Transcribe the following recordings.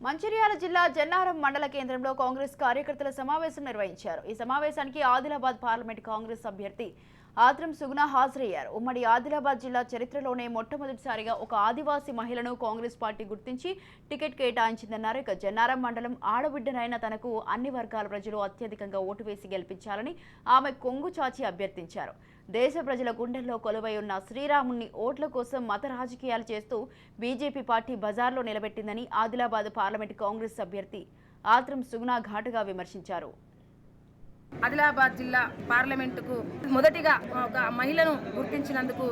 మంచిర్యాల జిల్లా జన్నారం మండల కేంద్రంలో కాంగ్రెస్ కార్యకర్తల సమావేశం నిర్వహించారు. ఈ సమావేశానికి ఆదిలాబాద్ పార్లమెంట్ కాంగ్రెస్ అభ్యర్థి ఆత్రం సుగుణ హాజరయ్యారు. ఉమ్మడి ఆదిలాబాద్ జిల్లా చరిత్రలోనే మొట్టమొదటిసారిగా ఒక ఆదివాసీ మహిళను కాంగ్రెస్ పార్టీ గుర్తించి టికెట్ కేటాయించిందన్నారు. ఇక జన్నారం మండలం ఆడబిడ్డనైన తనకు అన్ని వర్గాల ప్రజలు అత్యధికంగా ఓటు వేసి గెలిపించాలని ఆమె కొంగు చాచి అభ్యర్థించారు. దేశ ప్రజల గుండెల్లో కొలువై ఉన్న శ్రీరాముని ఓట్ల కోసం మత రాజకీయాలు చేస్తూ బీజేపీ పార్టీ బజార్లో నిలబెట్టిందని ఆదిలాబాద్ పార్లమెంట్ కాంగ్రెస్ అభ్యర్థి ఆత్రం సుగుణ ఘాటుగా విమర్శించారు. ఆదిలాబాద్ జిల్లా పార్లమెంటుకు మొదటిగా ఒక మహిళను గుర్తించినందుకు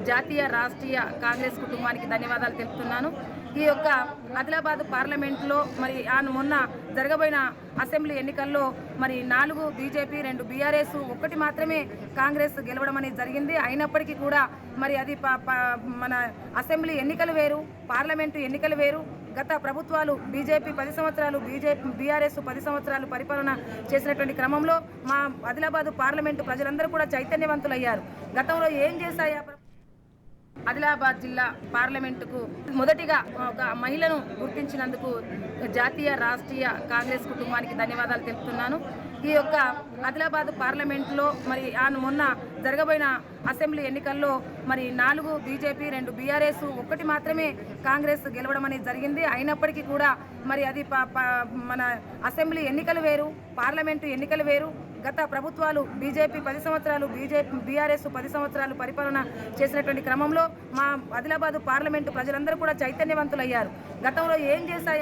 జాతీయ రాష్ట్రీయ కాంగ్రెస్ కుటుంబానికి ధన్యవాదాలు తెలుపుతున్నాను. ఈ యొక్క ఆదిలాబాద్ పార్లమెంట్లో మరి మొన్న జరగబోయిన అసెంబ్లీ ఎన్నికల్లో మరి 4 బీజేపీ 2 బీఆర్ఎస్ 1 మాత్రమే కాంగ్రెస్ గెలవడం అనేది జరిగింది. అయినప్పటికీ కూడా మరి అది మన అసెంబ్లీ ఎన్నికలు వేరు, పార్లమెంటు ఎన్నికలు వేరు. గత ప్రభుత్వాలు బీజేపీ 10 సంవత్సరాలు, బీఆర్ఎస్ 10 సంవత్సరాలు పరిపాలన చేసినటువంటి క్రమంలో మా ఆదిలాబాద్ పార్లమెంటు ప్రజలందరూ కూడా చైతన్యవంతులయ్యారు. గతంలో ఏం చేశాయా? ఆదిలాబాద్ జిల్లా పార్లమెంటుకు మొదటిగా ఒక మహిళను గుర్తించినందుకు జాతీయ రాష్ట్రీయ కాంగ్రెస్ కుటుంబానికి ధన్యవాదాలు తెలుపుతున్నాను. ఈ యొక్క ఆదిలాబాద్ పార్లమెంట్లో మరి మొన్న జరగబోయిన అసెంబ్లీ ఎన్నికల్లో మరి 4 బీజేపీ 2 బీఆర్ఎస్ 1 మాత్రమే కాంగ్రెస్ గెలవడం అనేది జరిగింది. అయినప్పటికీ కూడా మరి అది మన అసెంబ్లీ ఎన్నికలు వేరు, పార్లమెంటు ఎన్నికలు వేరు. గత ప్రభుత్వాలు బీజేపీ 10 సంవత్సరాలు, బీఆర్ఎస్ 10 సంవత్సరాలు పరిపాలన చేసినటువంటి క్రమంలో మా ఆదిలాబాద్ పార్లమెంటు ప్రజలందరూ కూడా చైతన్యవంతులయ్యారు. గతంలో ఏం చేశాయా?